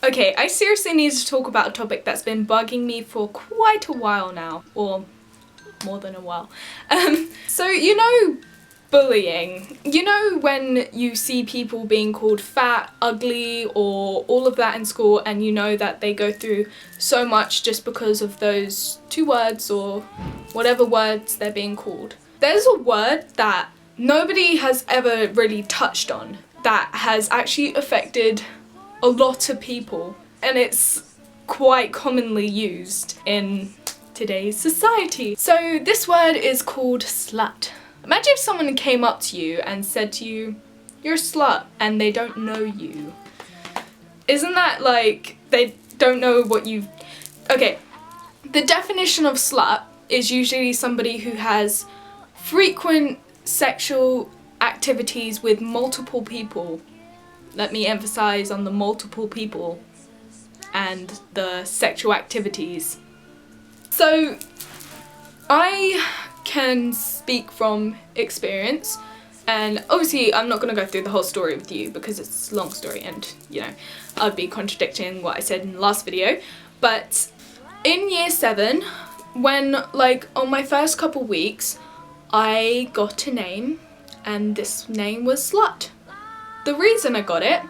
Okay, I seriously need to talk about a topic that's been bugging me for quite a while now, or more than a while. So you know bullying. You know when you see people being called fat, ugly, or all of that in school, and you know that they go through so much just because of those 2 words or whatever words they're being called. There's a word that nobody has ever really touched on that has actually affected a lot of people, and it's quite commonly used in today's society. So this word is called slut. Imagine if someone came up to you and said to you, "You're a slut," and they don't know you. Isn't that like, they don't know what you've... Okay, the definition of slut is usually somebody who has frequent sexual activities with multiple people. Let me emphasize on the multiple people and the sexual activities. So I can speak from experience, and obviously I'm not going to go through the whole story with you because it's a long story and, you know, I'd be contradicting what I said in the last video. But in year 7, when like on my first couple weeks, I got a name, and this name was Slut. The reason I got it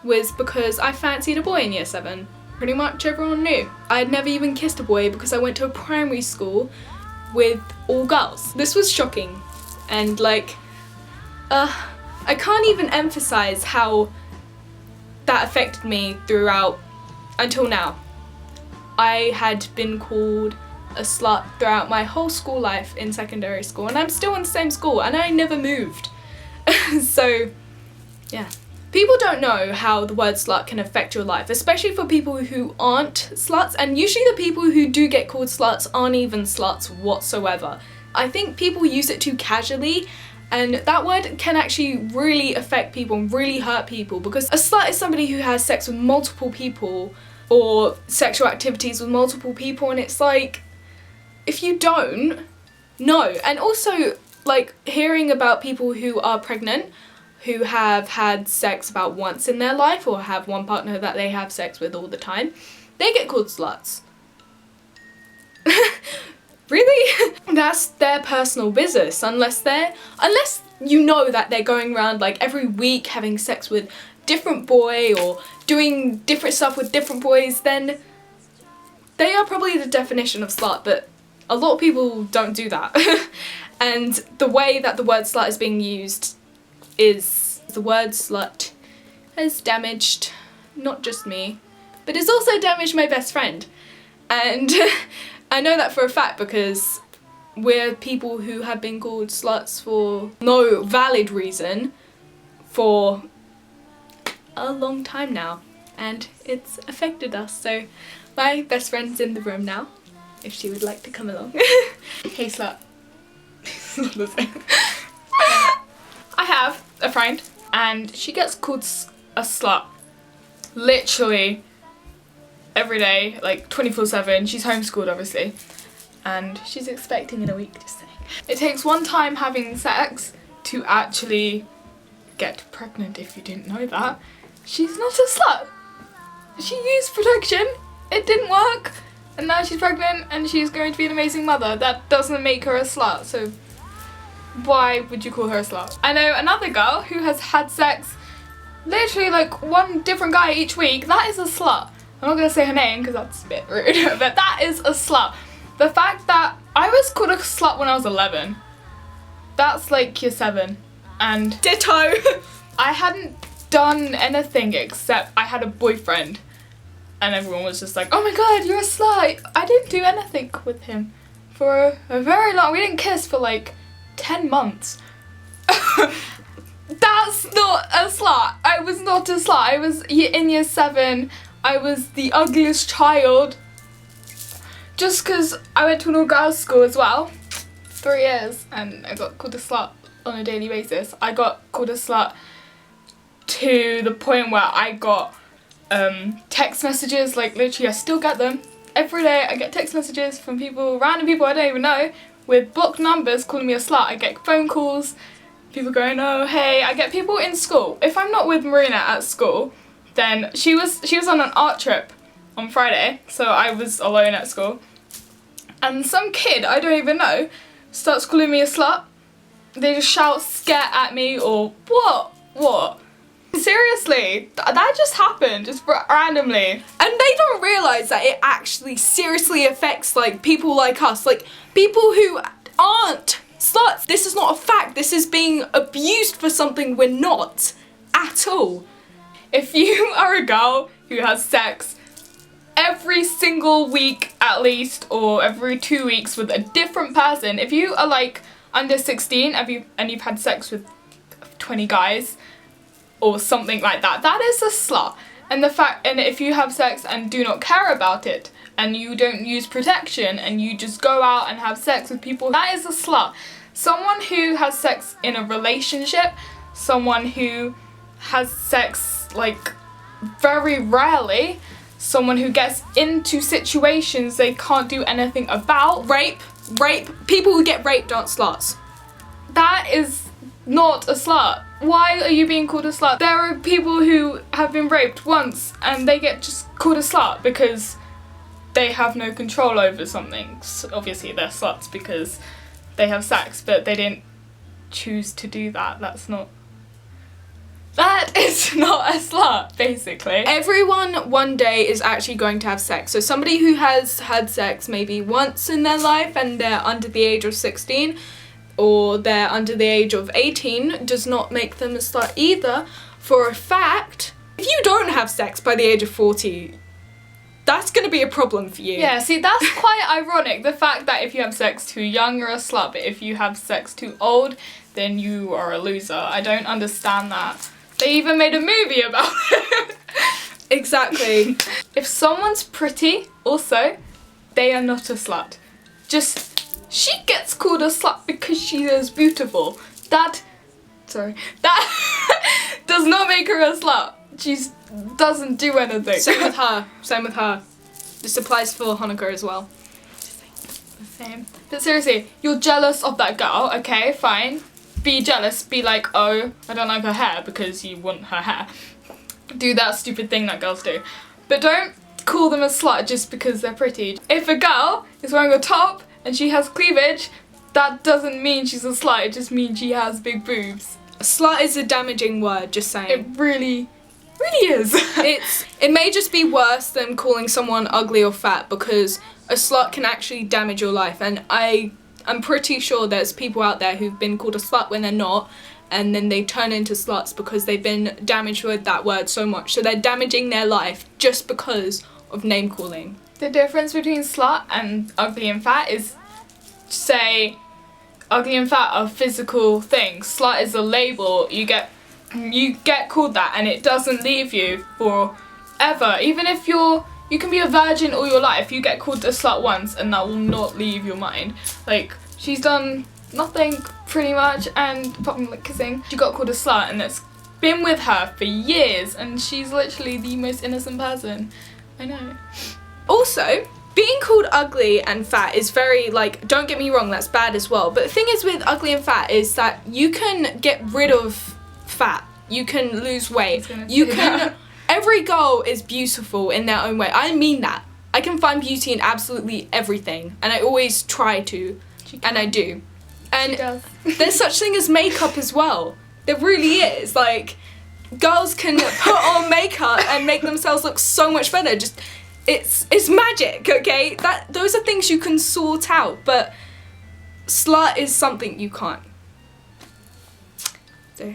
was because I fancied a boy in year 7. Pretty much everyone knew. I had never even kissed a boy because I went to a primary school with all girls. This was shocking, and like, I can't even emphasize how that affected me throughout until now. I had been called a slut throughout my whole school life in secondary school, and I'm still in the same school and I never moved. So yeah. People don't know how the word slut can affect your life, especially for people who aren't sluts, and usually the people who do get called sluts aren't even sluts whatsoever. I think people use it too casually, and that word can actually really affect people and really hurt people, because a slut is somebody who has sex with multiple people or sexual activities with multiple people, and it's like, if you don't, no. And also, like, hearing about people who are pregnant, who have had sex about once in their life or have one partner that they have sex with all the time, they get called sluts. Really? That's their personal business, unless you know that they're going around like every week having sex with different boy or doing different stuff with different boys, then they are probably the definition of slut, but a lot of people don't do that. And the way that the word slut is being used is, the word slut has damaged not just me, but it's also damaged my best friend. And I know that for a fact because we're people who have been called sluts for no valid reason for a long time now, and it's affected us. So my best friend's in the room now, if she would like to come along. Hey slut. I have a friend, and she gets called a slut literally every day, like 24/7. She's homeschooled obviously, and she's expecting in a week, just saying. It takes one time having sex to actually get pregnant, if you didn't know that. She's not a slut. She used protection, it didn't work, and now she's pregnant and she's going to be an amazing mother. That doesn't make her a slut, so why would you call her a slut? I know another girl who has had sex literally like one different guy each week. That is a slut. I'm not gonna say her name because that's a bit rude, but that is a slut. The fact that I was called a slut when I was 11, that's like year 7, and ditto. I hadn't done anything except I had a boyfriend, and everyone was just like, "Oh my god, you're a slut." I didn't do anything with him for a very long. We didn't kiss for like 10 months. That's not a slut. I was not a slut. I was in year 7. I was the ugliest child. Just because I went to an all-girls school as well. 3 years, and I got called a slut on a daily basis. I got called a slut to the point where I got text messages, like literally I still get them. Every day I get text messages from people, random people I don't even know, with blocked numbers calling me a slut. I get phone calls, people going, "Oh hey." I get people in school. If I'm not with Marina at school, Then she was on an art trip on Friday, so I was alone at school. And some kid, I don't even know, starts calling me a slut. They just shout scat at me or what? Seriously, that just happened, just randomly. And they don't realise that it actually seriously affects like people like us, like people who aren't sluts. This is not a fact, this is being abused for something we're not at all. If you are a girl who has sex every single week at least, or every 2 weeks with a different person, if you are like under 16 and you've had sex with 20 guys or something like that, that is a slut. And if you have sex and do not care about it, and you don't use protection, and you just go out and have sex with people, that is a slut. Someone who has sex in a relationship, someone who has sex like very rarely, someone who gets into situations they can't do anything about, rape, people who get raped aren't sluts. That is not a slut. Why are you being called a slut? There are people who have been raped once and they get just called a slut because they have no control over something. So obviously they're sluts because they have sex, but they didn't choose to do that. That is not a slut, basically. Everyone one day is actually going to have sex. So somebody who has had sex maybe once in their life and they're under the age of 16 or they're under the age of 18 does not make them a slut either. For a fact, if you don't have sex by the age of 40, that's going to be a problem for you. Yeah, see, that's quite ironic. The fact that if you have sex too young, you're a slut, but if you have sex too old, then you are a loser. I don't understand that. They even made a movie about it. Exactly. If someone's pretty, also, they are not a slut. She gets called a slut because she is beautiful. That does not make her a slut. She doesn't do anything. Same with her. This applies for Hanukkah as well. The same. But seriously, you're jealous of that girl, okay, fine. Be jealous, be like, oh, I don't like her hair because you want her hair. Do that stupid thing that girls do. But don't call them a slut just because they're pretty. If a girl is wearing a top and she has cleavage, that doesn't mean she's a slut, it just means she has big boobs. A slut is a damaging word, just saying. It really is. It may just be worse than calling someone ugly or fat, because a slut can actually damage your life, and I'm pretty sure there's people out there who've been called a slut when they're not, and then they turn into sluts because they've been damaged with that word so much. So they're damaging their life just because of name calling. The difference between slut and ugly and fat is, say, ugly and fat are physical things. Slut is a label. You get called that and it doesn't leave you forever. Even if you can be a virgin all your life, you get called a slut once and that will not leave your mind. Like, she's done nothing pretty much, and apart from like kissing, she got called a slut, and it's been with her for years, and she's literally the most innocent person. I know. Also, being called ugly and fat is very, like, don't get me wrong, that's bad as well, but the thing is with ugly and fat is that you can get rid of fat, you can lose weight, you can... Every girl is beautiful in their own way. I mean that. I can find beauty in absolutely everything, and I always try to, and I do. And there's such thing as makeup as well. There really is. Like, girls can put on makeup and make themselves look so much better. Just, it's magic, okay? Those are things you can sort out, but slut is something you can't. So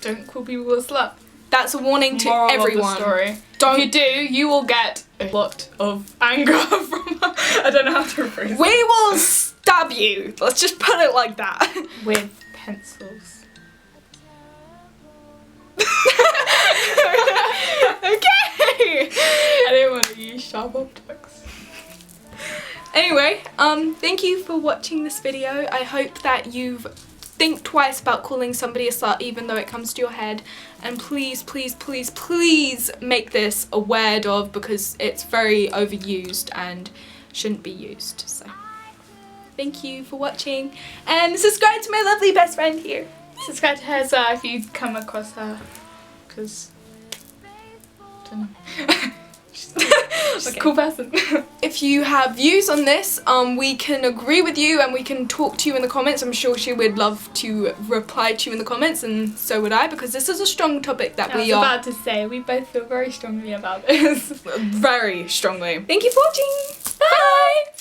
don't call people a slut. That's a warning to everyone. Of the story. If you do, you will get a lot of anger from her. I don't know how to rephrase it. We will stab you. Let's just put it like that. With pencils. Okay. I didn't want to use sharp objects. Anyway, thank you for watching this video. I hope that you've think twice about calling somebody a slut even though it comes to your head, and please make this a word of, because it's very overused and shouldn't be used. So thank you for watching, and subscribe to my lovely best friend here. Subscribe to her as well if you come across her, because She's a cool person. If you have views on this, we can agree with you and we can talk to you in the comments. I'm sure she would love to reply to you in the comments, and so would I, because this is a strong topic that we are about to say. We both feel very strongly about this. very strongly. Thank you for watching. Bye!